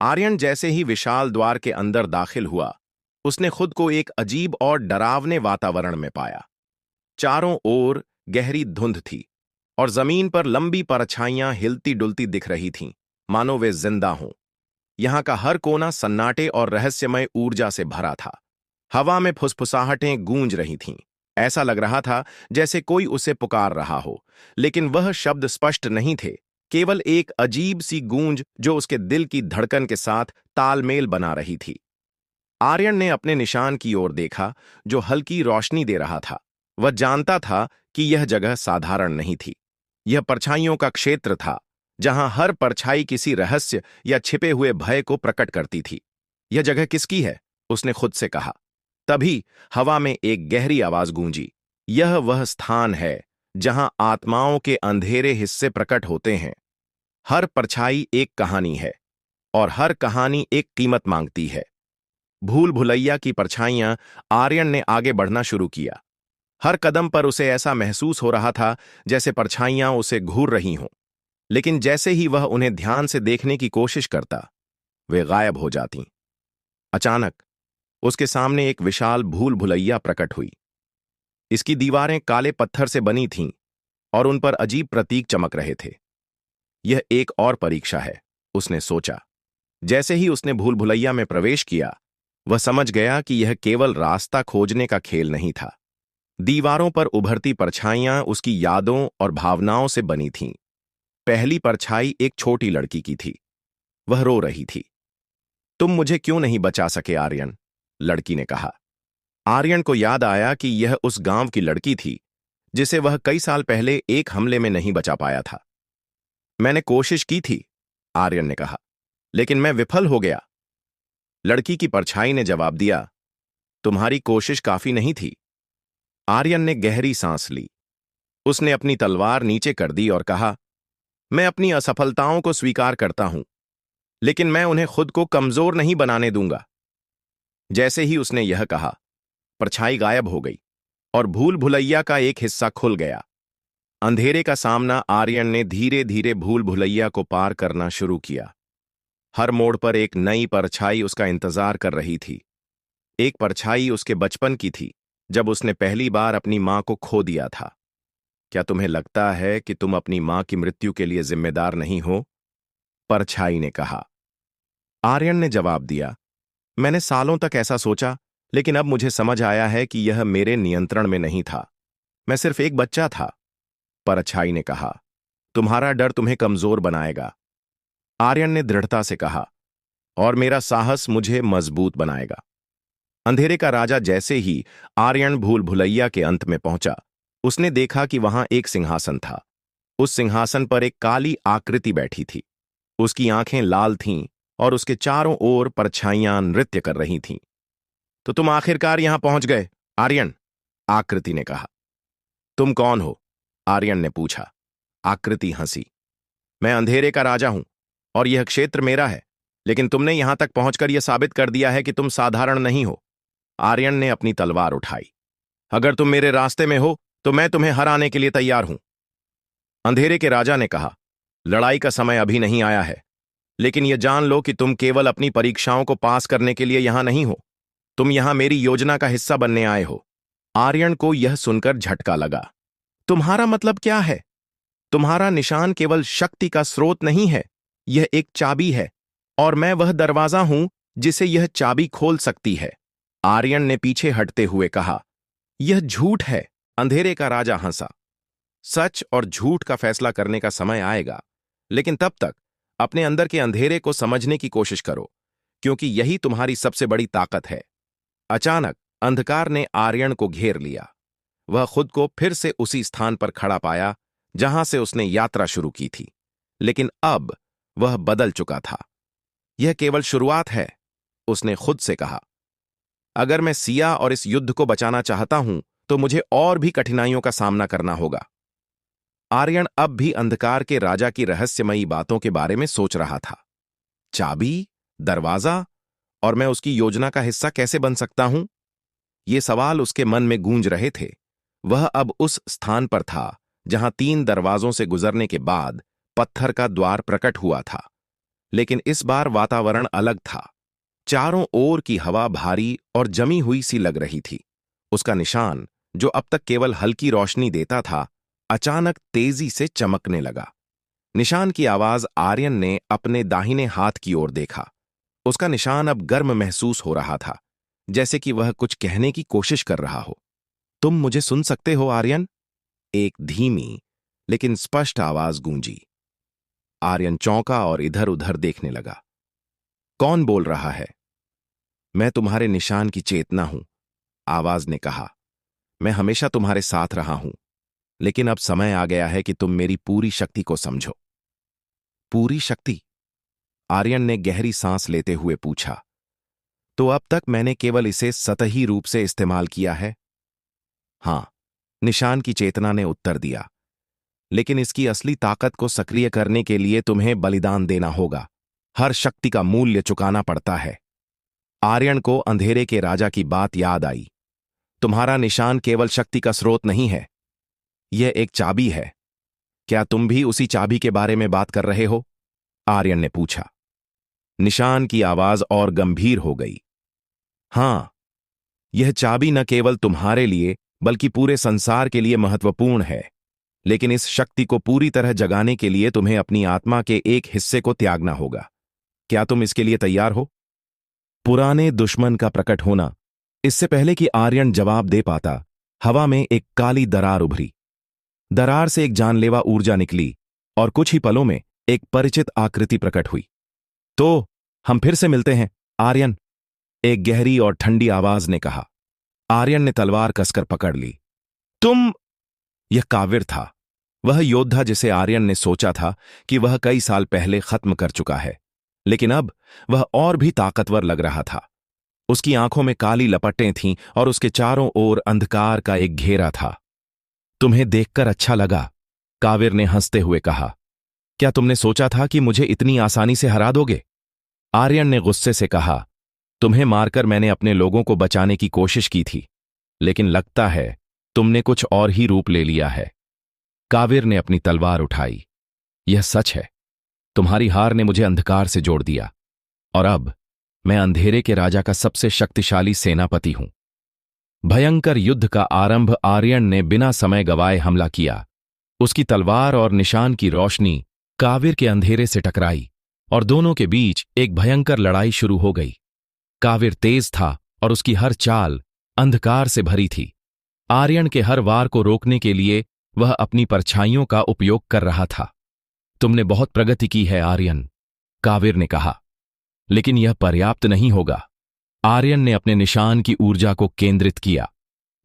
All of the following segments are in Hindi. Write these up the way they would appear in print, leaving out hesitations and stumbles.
आर्यन जैसे ही विशाल द्वार के अंदर दाखिल हुआ, उसने खुद को एक अजीब और डरावने वातावरण में पाया। चारों ओर गहरी धुंध थी और जमीन पर लंबी परछाइयां हिलती डुलती दिख रही थीं, मानो वे जिंदा हों। यहां का हर कोना सन्नाटे और रहस्यमय ऊर्जा से भरा था। हवा में फुसफुसाहटें गूंज रही थीं। ऐसा लग रहा था जैसे कोई उसे पुकार रहा हो, लेकिन वह शब्द स्पष्ट नहीं थे, केवल एक अजीब सी गूंज जो उसके दिल की धड़कन के साथ तालमेल बना रही थी। आर्यन ने अपने निशान की ओर देखा, जो हल्की रोशनी दे रहा था। वह जानता था कि यह जगह साधारण नहीं थी। यह परछाइयों का क्षेत्र था, जहां हर परछाई किसी रहस्य या छिपे हुए भय को प्रकट करती थी। यह जगह किसकी है? उसने खुद से कहा। तभी हवा में एक गहरी आवाज गूंजी। यह वह स्थान है जहां आत्माओं के अंधेरे हिस्से प्रकट होते हैं। हर परछाई एक कहानी है और हर कहानी एक कीमत मांगती है। भूल भुलैया की परछाइयां। आर्यन ने आगे बढ़ना शुरू किया। हर कदम पर उसे ऐसा महसूस हो रहा था जैसे परछाइयां उसे घूर रही हों, लेकिन जैसे ही वह उन्हें ध्यान से देखने की कोशिश करता, वे गायब हो जातीं। अचानक उसके सामने एक विशाल भूल भुलैया प्रकट हुई। इसकी दीवारें काले पत्थर से बनी थीं और उन पर अजीब प्रतीक चमक रहे थे। यह एक और परीक्षा है, उसने सोचा। जैसे ही उसने भूल भुलैया में प्रवेश किया, वह समझ गया कि यह केवल रास्ता खोजने का खेल नहीं था। दीवारों पर उभरती परछाइयां उसकी यादों और भावनाओं से बनी थीं। पहली परछाई एक छोटी लड़की की थी। वह रो रही थी। तुम मुझे क्यों नहीं बचा सके आर्यन? लड़की ने कहा। आर्यन को याद आया कि यह उस गांव की लड़की थी जिसे वह कई साल पहले एक हमले में नहीं बचा पाया था। मैंने कोशिश की थी, आर्यन ने कहा, लेकिन मैं विफल हो गया। लड़की की परछाई ने जवाब दिया, तुम्हारी कोशिश काफी नहीं थी। आर्यन ने गहरी सांस ली। उसने अपनी तलवार नीचे कर दी और कहा, मैं अपनी असफलताओं को स्वीकार करता हूं, लेकिन मैं उन्हें खुद को कमजोर नहीं बनाने दूंगा। जैसे ही उसने यह कहा, परछाई गायब हो गई और भूल भुलैया का एक हिस्सा खुल गया। अंधेरे का सामना आर्यन ने धीरे धीरे भूल भुलैया को पार करना शुरू किया। हर मोड़ पर एक नई परछाई उसका इंतजार कर रही थी। एक परछाई उसके बचपन की थी, जब उसने पहली बार अपनी मां को खो दिया था। क्या तुम्हें लगता है कि तुम अपनी मां की मृत्यु के लिए जिम्मेदार नहीं हो? परछाई ने कहा। आर्यन ने जवाब दिया, मैंने सालों तक ऐसा सोचा, लेकिन अब मुझे समझ आया है कि यह मेरे नियंत्रण में नहीं था। मैं सिर्फ एक बच्चा था। परछाई ने कहा, तुम्हारा डर तुम्हें कमजोर बनाएगा। आर्यन ने दृढ़ता से कहा, और मेरा साहस मुझे मजबूत बनाएगा। अंधेरे का राजा जैसे ही आर्यन भूल भुलैया के अंत में पहुंचा, उसने देखा कि वहां एक सिंहासन था। उस सिंहासन पर एक काली आकृति बैठी थी। उसकी आंखें लाल थीं और उसके चारों ओर परछाइयां नृत्य कर रही थीं। तो तुम आखिरकार यहां पहुंच गए, आर्यन, आकृति ने कहा। तुम कौन हो? आर्यन ने पूछा। आकृति हंसी। मैं अंधेरे का राजा हूं और यह क्षेत्र मेरा है, लेकिन तुमने यहां तक पहुंचकर यह साबित कर दिया है कि तुम साधारण नहीं हो। आर्यन ने अपनी तलवार उठाई। अगर तुम मेरे रास्ते में हो तो मैं तुम्हें हराने के लिए तैयार हूं। अंधेरे के राजा ने कहा, लड़ाई का समय अभी नहीं आया है, लेकिन यह जान लो कि तुम केवल अपनी परीक्षाओं को पास करने के लिए यहां नहीं हो, तुम यहां मेरी योजना का हिस्सा बनने आए हो। आर्यन को यह सुनकर झटका लगा। तुम्हारा मतलब क्या है? तुम्हारा निशान केवल शक्ति का स्रोत नहीं है, यह एक चाबी है, और मैं वह दरवाजा हूं जिसे यह चाबी खोल सकती है। आर्यन ने पीछे हटते हुए कहा, यह झूठ है। अंधेरे का राजा हंसा। सच और झूठ का फैसला करने का समय आएगा, लेकिन तब तक अपने अंदर के अंधेरे को समझने की कोशिश करो, क्योंकि यही तुम्हारी सबसे बड़ी ताकत है। अचानक अंधकार ने आर्यन को घेर लिया। वह खुद को फिर से उसी स्थान पर खड़ा पाया जहां से उसने यात्रा शुरू की थी, लेकिन अब वह बदल चुका था। यह केवल शुरुआत है, उसने खुद से कहा। अगर मैं सिया और इस युद्ध को बचाना चाहता हूं तो मुझे और भी कठिनाइयों का सामना करना होगा। आर्यन अब भी अंधकार के राजा की रहस्यमयी बातों के बारे में सोच रहा था। चाबी, दरवाजा, और मैं उसकी योजना का हिस्सा कैसे बन सकता हूं? ये सवाल उसके मन में गूंज रहे थे। वह अब उस स्थान पर था जहां 3 दरवाजों से गुजरने के बाद पत्थर का द्वार प्रकट हुआ था। लेकिन इस बार वातावरण अलग था। चारों ओर की हवा भारी और जमी हुई सी लग रही थी। उसका निशान, जो अब तक केवल हल्की रोशनी देता था, अचानक तेजी से चमकने लगा। निशान की आवाज आर्यन ने अपने दाहिने हाथ की ओर देखा। उसका निशान अब गर्म महसूस हो रहा था, जैसे कि वह कुछ कहने की कोशिश कर रहा हो। तुम मुझे सुन सकते हो आर्यन? एक धीमी लेकिन स्पष्ट आवाज गूंजी। आर्यन चौंका और इधर उधर देखने लगा। कौन बोल रहा है? मैं तुम्हारे निशान की चेतना हूं, आवाज ने कहा। मैं हमेशा तुम्हारे साथ रहा हूं, लेकिन अब समय आ गया है कि तुम मेरी पूरी शक्ति को समझो। पूरी शक्ति? आर्यन ने गहरी सांस लेते हुए पूछा। तो अब तक मैंने केवल इसे सतही रूप से इस्तेमाल किया है? हां, निशान की चेतना ने उत्तर दिया। लेकिन इसकी असली ताकत को सक्रिय करने के लिए तुम्हें बलिदान देना होगा। हर शक्ति का मूल्य चुकाना पड़ता है। आर्यन को अंधेरे के राजा की बात याद आई। तुम्हारा निशान केवल शक्ति का स्रोत नहीं है, यह एक चाबी है। क्या तुम भी उसी चाबी के बारे में बात कर रहे हो? आर्यन ने पूछा। निशान की आवाज और गंभीर हो गई। हां, यह चाबी न केवल तुम्हारे लिए बल्कि पूरे संसार के लिए महत्वपूर्ण है, लेकिन इस शक्ति को पूरी तरह जगाने के लिए तुम्हें अपनी आत्मा के एक हिस्से को त्यागना होगा। क्या तुम इसके लिए तैयार हो? पुराने दुश्मन का प्रकट होना। इससे पहले कि आर्यन जवाब दे पाता, हवा में एक काली दरार उभरी। दरार से एक जानलेवा ऊर्जा निकली और कुछ ही पलों में एक परिचित आकृति प्रकट हुई। तो हम फिर से मिलते हैं, आर्यन, एक गहरी और ठंडी आवाज ने कहा। आर्यन ने तलवार कसकर पकड़ ली। तुम? यह काविर था, वह योद्धा जिसे आर्यन ने सोचा था कि वह कई साल पहले खत्म कर चुका है, लेकिन अब वह और भी ताकतवर लग रहा था। उसकी आंखों में काली लपटें थीं और उसके चारों ओर अंधकार का एक घेरा था। तुम्हें देखकर अच्छा लगा, काविर ने हंसते हुए कहा। क्या तुमने सोचा था कि मुझे इतनी आसानी से हरा दोगे? आर्यन ने गुस्से से कहा। तुम्हें मारकर मैंने अपने लोगों को बचाने की कोशिश की थी, लेकिन लगता है तुमने कुछ और ही रूप ले लिया है। काविर ने अपनी तलवार उठाई। यह सच है, तुम्हारी हार ने मुझे अंधकार से जोड़ दिया, और अब मैं अंधेरे के राजा का सबसे शक्तिशाली सेनापति हूं। भयंकर युद्ध का आरंभ आर्यन ने बिना समय गवाए हमला किया। उसकी तलवार और निशान की रोशनी काविर के अंधेरे से टकराई और दोनों के बीच एक भयंकर लड़ाई शुरू हो गई। काविर तेज था और उसकी हर चाल अंधकार से भरी थी। आर्यन के हर वार को रोकने के लिए वह अपनी परछाइयों का उपयोग कर रहा था। तुमने बहुत प्रगति की है आर्यन, काविर ने कहा, लेकिन यह पर्याप्त नहीं होगा। आर्यन ने अपने निशान की ऊर्जा को केंद्रित किया।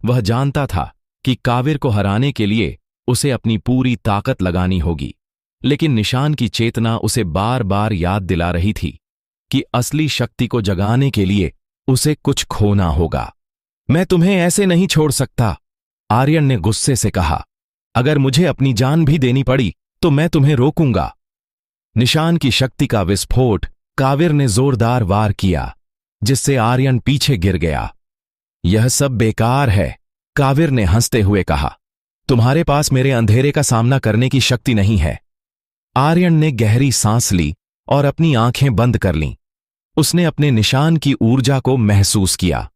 वह जानता था कि काविर को हराने के लिए उसे अपनी पूरी ताकत लगानी होगी, लेकिन निशान की चेतना उसे बार बार याद दिला रही थी कि असली शक्ति को जगाने के लिए उसे कुछ खोना होगा। मैं तुम्हें ऐसे नहीं छोड़ सकता, आर्यन ने गुस्से से कहा। अगर मुझे अपनी जान भी देनी पड़ी तो मैं तुम्हें रोकूंगा। निशान की शक्ति का विस्फोट काविर ने जोरदार वार किया, जिससे आर्यन पीछे गिर गया। यह सब बेकार है, काविर ने हंसते हुए कहा। तुम्हारे पास मेरे अंधेरे का सामना करने की शक्ति नहीं है। आर्यन ने गहरी सांस ली और अपनी आंखें बंद कर लीं। उसने अपने निशान की ऊर्जा को महसूस किया।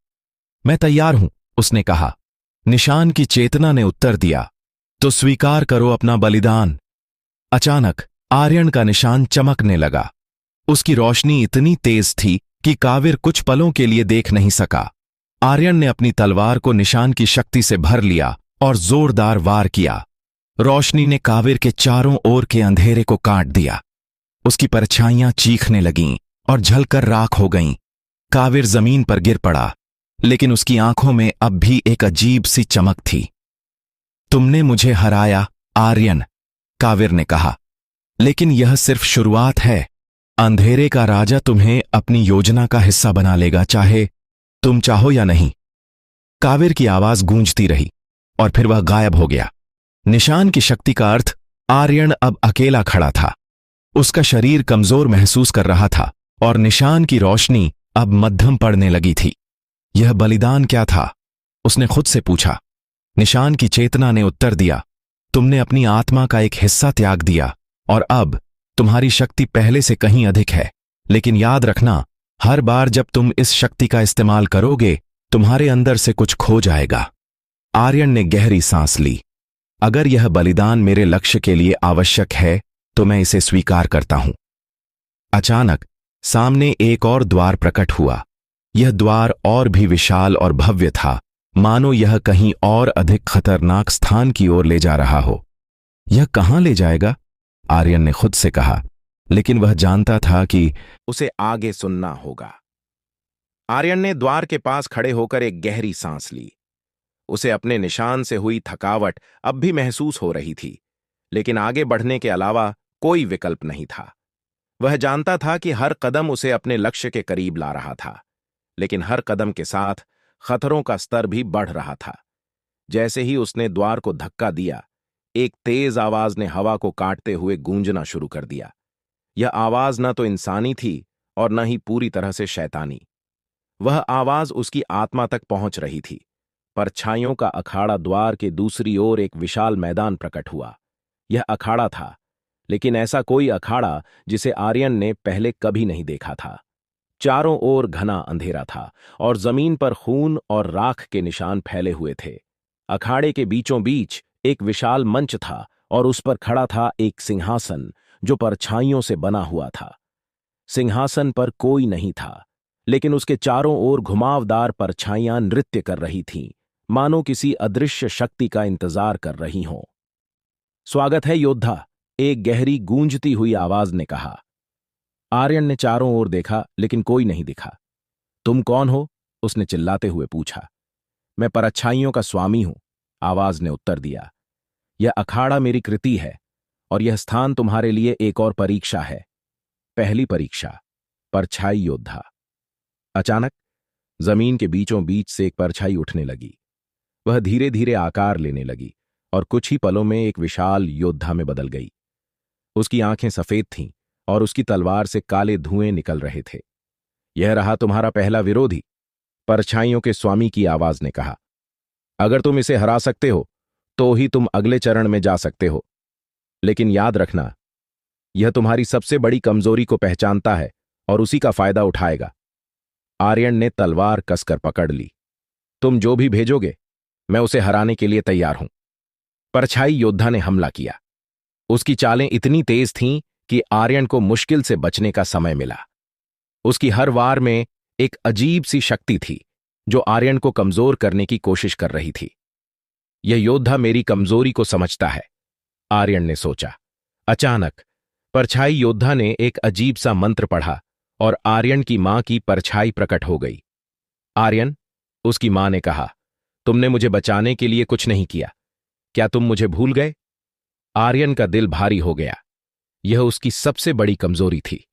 मैं तैयार हूं, उसने कहा। निशान की चेतना ने उत्तर दिया, तो स्वीकार करो अपना बलिदान। अचानक आर्यन का निशान चमकने लगा। उसकी रोशनी इतनी तेज थी कि काविर कुछ पलों के लिए देख नहीं सका। आर्यन ने अपनी तलवार को निशान की शक्ति से भर लिया और जोरदार वार किया। रोशनी ने काविर के चारों ओर के अंधेरे को काट दिया। उसकी परछाइयां चीखने लगीं और झलकर राख हो गईं। काविर जमीन पर गिर पड़ा, लेकिन उसकी आंखों में अब भी एक अजीब सी चमक थी। तुमने मुझे हराया, आर्यन, काविर ने कहा, लेकिन यह सिर्फ शुरुआत है। अंधेरे का राजा तुम्हें अपनी योजना का हिस्सा बना लेगा, चाहे तुम चाहो या नहीं। काविर की आवाज गूंजती रही और फिर वह गायब हो गया। निशान की शक्ति का अर्थ आर्यन अब अकेला खड़ा था। उसका शरीर कमजोर महसूस कर रहा था और निशान की रोशनी अब मध्यम पड़ने लगी थी। यह बलिदान क्या था? उसने खुद से पूछा। निशान की चेतना ने उत्तर दिया, तुमने अपनी आत्मा का एक हिस्सा त्याग दिया और अब तुम्हारी शक्ति पहले से कहीं अधिक है, लेकिन याद रखना, हर बार जब तुम इस शक्ति का इस्तेमाल करोगे, तुम्हारे अंदर से कुछ खो जाएगा। आर्यन ने गहरी सांस ली। अगर यह बलिदान मेरे लक्ष्य के लिए आवश्यक है तो मैं इसे स्वीकार करता हूं। अचानक सामने एक और द्वार प्रकट हुआ। यह द्वार और भी विशाल और भव्य था, मानो यह कहीं और अधिक खतरनाक स्थान की ओर ले जा रहा हो। यह कहां ले जाएगा? आर्यन ने खुद से कहा, लेकिन वह जानता था कि उसे आगे सुनना होगा। आर्यन ने द्वार के पास खड़े होकर एक गहरी सांस ली। उसे अपने निशान से हुई थकावट अब भी महसूस हो रही थी, लेकिन आगे बढ़ने के अलावा कोई विकल्प नहीं था। वह जानता था कि हर कदम उसे अपने लक्ष्य के करीब ला रहा था, लेकिन हर कदम के साथ खतरों का स्तर भी बढ़ रहा था। जैसे ही उसने द्वार को धक्का दिया, एक तेज आवाज ने हवा को काटते हुए गूंजना शुरू कर दिया। यह आवाज न तो इंसानी थी और न ही पूरी तरह से शैतानी। वह आवाज उसकी आत्मा तक पहुंच रही थी। परछाइयों का अखाड़ा द्वार के दूसरी ओर एक विशाल मैदान प्रकट हुआ। यह अखाड़ा था, लेकिन ऐसा कोई अखाड़ा जिसे आर्यन ने पहले कभी नहीं देखा था। चारों ओर घना अंधेरा था और जमीन पर खून और राख के निशान फैले हुए थे। अखाड़े के बीचों बीच एक विशाल मंच था और उस पर खड़ा था एक सिंहासन जो परछाइयों से बना हुआ था। सिंहासन पर कोई नहीं था, लेकिन उसके चारों ओर घुमावदार परछाइयां नृत्य कर रही थीं, मानो किसी अदृश्य शक्ति का इंतजार कर रही हों। स्वागत है योद्धा, एक गहरी गूंजती हुई आवाज ने कहा। आर्यन ने चारों ओर देखा, लेकिन कोई नहीं दिखा। तुम कौन हो? उसने चिल्लाते हुए पूछा। मैं परछाइयों का स्वामी हूं, आवाज ने उत्तर दिया। यह अखाड़ा मेरी कृति है और यह स्थान तुम्हारे लिए एक और परीक्षा है। पहली परीक्षा, परछाई योद्धा। अचानक जमीन के बीचों बीच से एक परछाई उठने लगी। वह धीरे धीरे आकार लेने लगी और कुछ ही पलों में एक विशाल योद्धा में बदल गई। उसकी आंखें सफेद थीं और उसकी तलवार से काले धुएं निकल रहे थे। यह रहा तुम्हारा पहला विरोधी, परछाइयों के स्वामी की आवाज ने कहा। अगर तुम इसे हरा सकते हो तो ही तुम अगले चरण में जा सकते हो, लेकिन याद रखना, यह तुम्हारी सबसे बड़ी कमजोरी को पहचानता है और उसी का फायदा उठाएगा। आर्यन ने तलवार कसकर पकड़ ली। तुम जो भी भेजोगे, मैं उसे हराने के लिए तैयार हूं। परछाई योद्धा ने हमला किया। उसकी चालें इतनी तेज थीं कि आर्यन को मुश्किल से बचने का समय मिला। उसकी हर वार में एक अजीब सी शक्ति थी जो आर्यन को कमजोर करने की कोशिश कर रही थी। यह योद्धा मेरी कमजोरी को समझता है, आर्यन ने सोचा। अचानक परछाई योद्धा ने एक अजीब सा मंत्र पढ़ा और आर्यन की मां की परछाई प्रकट हो गई। आर्यन, उसकी मां ने कहा, तुमने मुझे बचाने के लिए कुछ नहीं किया। क्या तुम मुझे भूल गए? आर्यन का दिल भारी हो गया। यह उसकी सबसे बड़ी कमजोरी थी,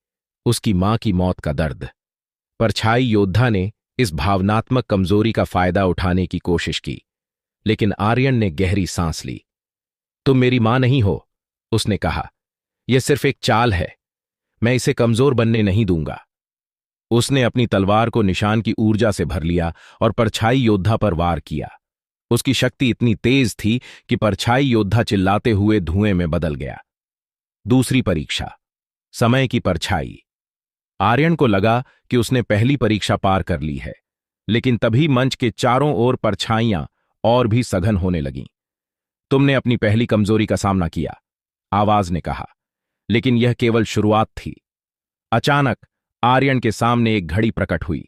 उसकी मां की मौत का दर्द। परछाई योद्धा ने इस भावनात्मक कमजोरी का फायदा उठाने की कोशिश की, लेकिन आर्यन ने गहरी सांस ली। तुम मेरी मां नहीं हो, उसने कहा। यह सिर्फ एक चाल है, मैं इसे कमजोर बनने नहीं दूंगा। उसने अपनी तलवार को निशान की ऊर्जा से भर लिया और परछाई योद्धा पर वार किया। उसकी शक्ति इतनी तेज थी कि परछाई योद्धा चिल्लाते हुए धुएं में बदल गया। दूसरी परीक्षा, समय की परछाई। आर्यन को लगा कि उसने पहली परीक्षा पार कर ली है, लेकिन तभी मंच के चारों ओर परछाइयां और भी सघन होने लगीं। तुमने अपनी पहली कमजोरी का सामना किया, आवाज ने कहा, लेकिन यह केवल शुरुआत थी। अचानक आर्यन के सामने एक घड़ी प्रकट हुई।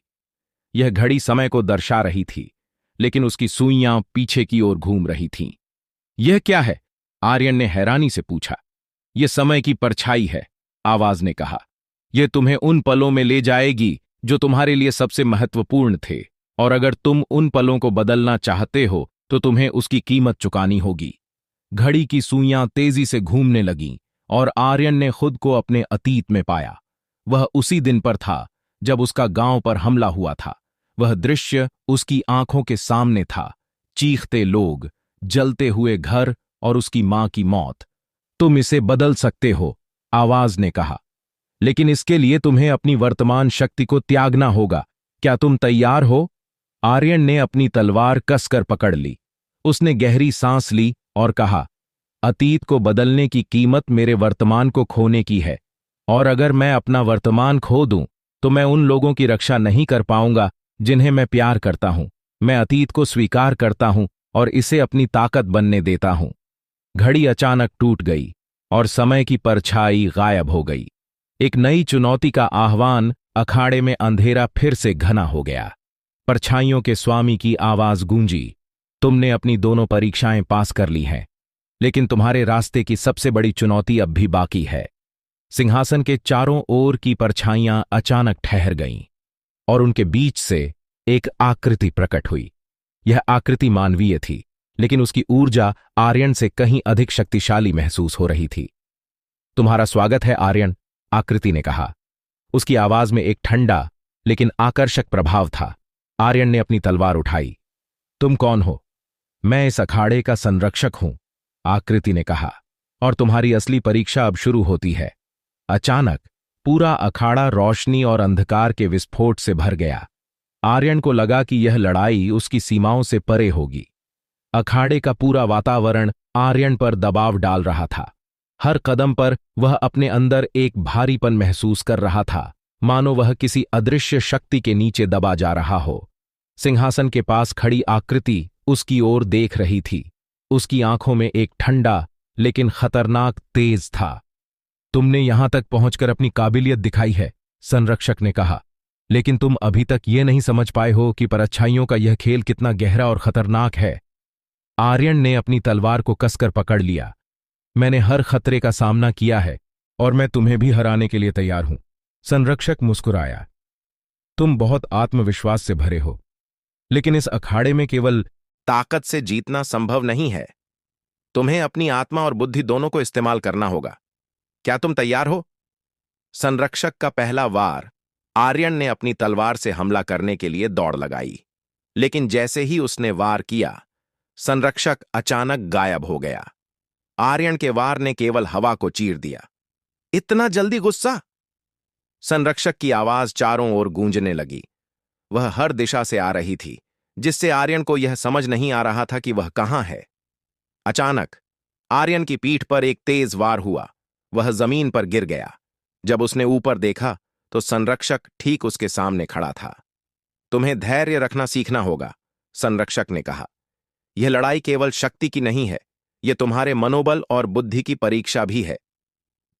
यह घड़ी समय को दर्शा रही थी, लेकिन उसकी सुइयां पीछे की ओर घूम रही थीं। यह क्या है? आर्यन ने हैरानी से पूछा। यह समय की परछाई है, आवाज ने कहा। यह तुम्हें उन पलों में ले जाएगी जो तुम्हारे लिए सबसे महत्वपूर्ण थे, और अगर तुम उन पलों को बदलना चाहते हो तो तुम्हें उसकी कीमत चुकानी होगी। घड़ी की सुइयां तेजी से घूमने लगीं और आर्यन ने खुद को अपने अतीत में पाया। वह उसी दिन पर था जब उसका गांव पर हमला हुआ था। वह दृश्य उसकी आंखों के सामने था, चीखते लोग, जलते हुए घर और उसकी मां की मौत। तुम इसे बदल सकते हो, आवाज ने कहा, लेकिन इसके लिए तुम्हें अपनी वर्तमान शक्ति को त्यागना होगा। क्या तुम तैयार हो? आर्यन ने अपनी तलवार कसकर पकड़ ली। उसने गहरी सांस ली और कहा, अतीत को बदलने की कीमत मेरे वर्तमान को खोने की है, और अगर मैं अपना वर्तमान खो दूं तो मैं उन लोगों की रक्षा नहीं कर पाऊंगा जिन्हें मैं प्यार करता हूं। मैं अतीत को स्वीकार करता हूं और इसे अपनी ताकत बनने देता हूं। घड़ी अचानक टूट गई और समय की परछाई गायब हो गई। एक नई चुनौती का आह्वान। अखाड़े में अंधेरा फिर से घना हो गया। परछाइयों के स्वामी की आवाज गूंजी, तुमने अपनी दोनों परीक्षाएं पास कर ली हैं, लेकिन तुम्हारे रास्ते की सबसे बड़ी चुनौती अब भी बाकी है। सिंहासन के चारों ओर की परछाइयां अचानक ठहर गईं और उनके बीच से एक आकृति प्रकट हुई। यह आकृति मानवीय थी, लेकिन उसकी ऊर्जा आर्यन से कहीं अधिक शक्तिशाली महसूस हो रही थी। तुम्हारा स्वागत है आर्यन, आकृति ने कहा। उसकी आवाज में एक ठंडा लेकिन आकर्षक प्रभाव था। आर्यन ने अपनी तलवार उठाई। तुम कौन हो? मैं इस अखाड़े का संरक्षक हूं, आकृति ने कहा, और तुम्हारी असली परीक्षा अब शुरू होती है। अचानक पूरा अखाड़ा रोशनी और अंधकार के विस्फोट से भर गया। आर्यन को लगा कि यह लड़ाई उसकी सीमाओं से परे होगी। अखाड़े का पूरा वातावरण आर्यन पर दबाव डाल रहा था। हर कदम पर वह अपने अंदर एक भारीपन महसूस कर रहा था, मानो वह किसी अदृश्य शक्ति के नीचे दबा जा रहा हो। सिंहासन के पास खड़ी आकृति उसकी ओर देख रही थी। उसकी आंखों में एक ठंडा लेकिन खतरनाक तेज था। तुमने यहां तक पहुंचकर अपनी काबिलियत दिखाई है, संरक्षक ने कहा, लेकिन तुम अभी तक ये नहीं समझ पाए हो कि परछाइयों का यह खेल कितना गहरा और खतरनाक है। आर्यन ने अपनी तलवार को कसकर पकड़ लिया। मैंने हर खतरे का सामना किया है और मैं तुम्हें भी हराने के लिए तैयार हूं। संरक्षक मुस्कुराया। तुम बहुत आत्मविश्वास से भरे हो, लेकिन इस अखाड़े में केवल ताकत से जीतना संभव नहीं है। तुम्हें अपनी आत्मा और बुद्धि दोनों को इस्तेमाल करना होगा। क्या तुम तैयार हो? संरक्षक का पहला वार। आर्यन ने अपनी तलवार से हमला करने के लिए दौड़ लगाई, लेकिन जैसे ही उसने वार किया, संरक्षक अचानक गायब हो गया। आर्यन के वार ने केवल हवा को चीर दिया। इतना जल्दी गुस्सा? संरक्षक की आवाज चारों ओर गूंजने लगी। वह हर दिशा से आ रही थी, जिससे आर्यन को यह समझ नहीं आ रहा था कि वह कहां है। अचानक आर्यन की पीठ पर एक तेज वार हुआ। वह जमीन पर गिर गया। जब उसने ऊपर देखा तो संरक्षक ठीक उसके सामने खड़ा था। तुम्हें धैर्य रखना सीखना होगा, संरक्षक ने कहा। यह लड़ाई केवल शक्ति की नहीं है, यह तुम्हारे मनोबल और बुद्धि की परीक्षा भी है।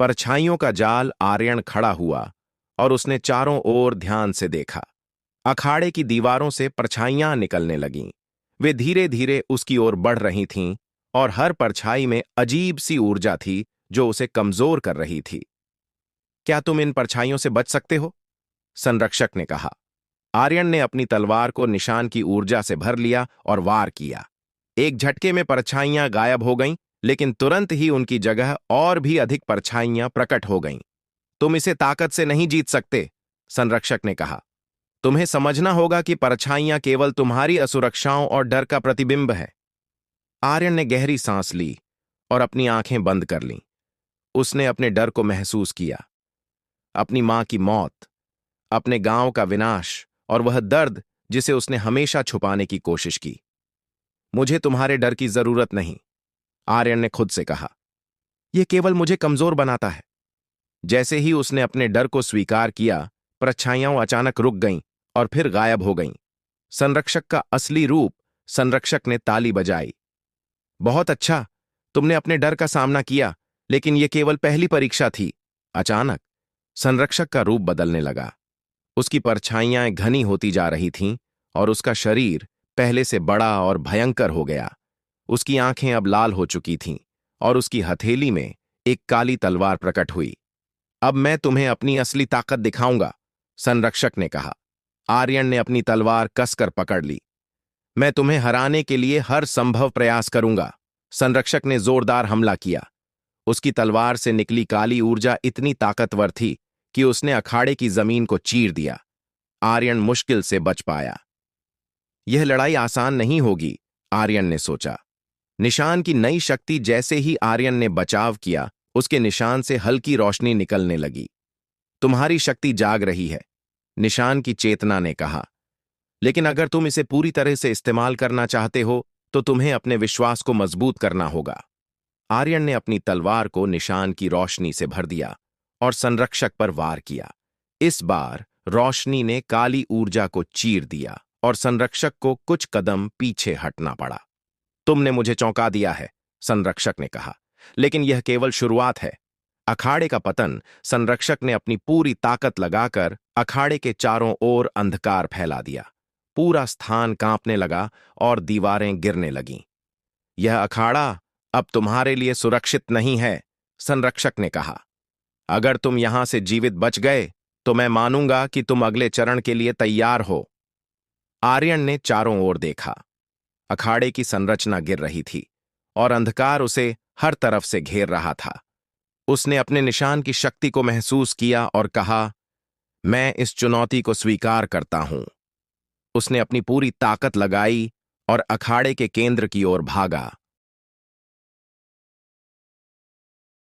परछाइयों का जाल। आर्यन खड़ा हुआ और उसने चारों ओर ध्यान से देखा। अखाड़े की दीवारों से परछाइयां निकलने लगीं। वे धीरे धीरे उसकी ओर बढ़ रही थीं और हर परछाई में अजीब सी ऊर्जा थी जो उसे कमजोर कर रही थी। क्या तुम इन परछाइयों से बच सकते हो? संरक्षक ने कहा। आर्यन ने अपनी तलवार को निशान की ऊर्जा से भर लिया और वार किया। एक झटके में परछाइयां गायब हो गईं, लेकिन तुरंत ही उनकी जगह और भी अधिक परछाइयां प्रकट हो गईं। तुम इसे ताकत से नहीं जीत सकते, संरक्षक ने कहा। तुम्हें समझना होगा कि परछाइयां केवल तुम्हारी असुरक्षाओं और डर का प्रतिबिंब है। आर्यन ने गहरी सांस ली और अपनी आंखें बंद कर लीं। उसने अपने डर को महसूस किया, अपनी मां की मौत, अपने गांव का विनाश और वह दर्द जिसे उसने हमेशा छुपाने की कोशिश की। मुझे तुम्हारे डर की जरूरत नहीं, आर्यन ने खुद से कहा। यह केवल मुझे कमजोर बनाता है। जैसे ही उसने अपने डर को स्वीकार किया, परछाइयां अचानक रुक गईं और फिर गायब हो गईं। संरक्षक का असली रूप। संरक्षक ने ताली बजाई। बहुत अच्छा, तुमने अपने डर का सामना किया, लेकिन यह केवल पहली परीक्षा थी। अचानक संरक्षक का रूप बदलने लगा। उसकी परछाइयां घनी होती जा रही थीं और उसका शरीर पहले से बड़ा और भयंकर हो गया। उसकी आंखें अब लाल हो चुकी थीं और उसकी हथेली में एक काली तलवार प्रकट हुई। अब मैं तुम्हें अपनी असली ताकत दिखाऊंगा, संरक्षक ने कहा। आर्यन ने अपनी तलवार कसकर पकड़ ली। मैं तुम्हें हराने के लिए हर संभव प्रयास करूंगा। संरक्षक ने जोरदार हमला किया। उसकी तलवार से निकली काली ऊर्जा इतनी ताकतवर थी कि उसने अखाड़े की जमीन को चीर दिया। आर्यन मुश्किल से बच पाया। यह लड़ाई आसान नहीं होगी, आर्यन ने सोचा। निशान की नई शक्ति। जैसे ही आर्यन ने बचाव किया, उसके निशान से हल्की रोशनी निकलने लगी। तुम्हारी शक्ति जाग रही है, निशान की चेतना ने कहा। लेकिन अगर तुम इसे पूरी तरह से इस्तेमाल करना चाहते हो तो तुम्हें अपने विश्वास को मजबूत करना होगा। आर्यन ने अपनी तलवार को निशान की रोशनी से भर दिया और संरक्षक पर वार किया। इस बार रोशनी ने काली ऊर्जा को चीर दिया और संरक्षक को कुछ कदम पीछे हटना पड़ा। तुमने मुझे चौंका दिया है, संरक्षक ने कहा, लेकिन यह केवल शुरुआत है। अखाड़े का पतन। संरक्षक ने अपनी पूरी ताकत लगाकर अखाड़े के चारों ओर अंधकार फैला दिया। पूरा स्थान कांपने लगा और दीवारें गिरने लगीं। यह अखाड़ा अब तुम्हारे लिए सुरक्षित नहीं है, संरक्षक ने कहा। अगर तुम यहां से जीवित बच गए तो मैं मानूंगा कि तुम अगले चरण के लिए तैयार हो। आर्यन ने चारों ओर देखा। अखाड़े की संरचना गिर रही थी और अंधकार उसे हर तरफ से घेर रहा था। उसने अपने निशान की शक्ति को महसूस किया और कहा, मैं इस चुनौती को स्वीकार करता हूं। उसने अपनी पूरी ताकत लगाई और अखाड़े के केंद्र की ओर भागा।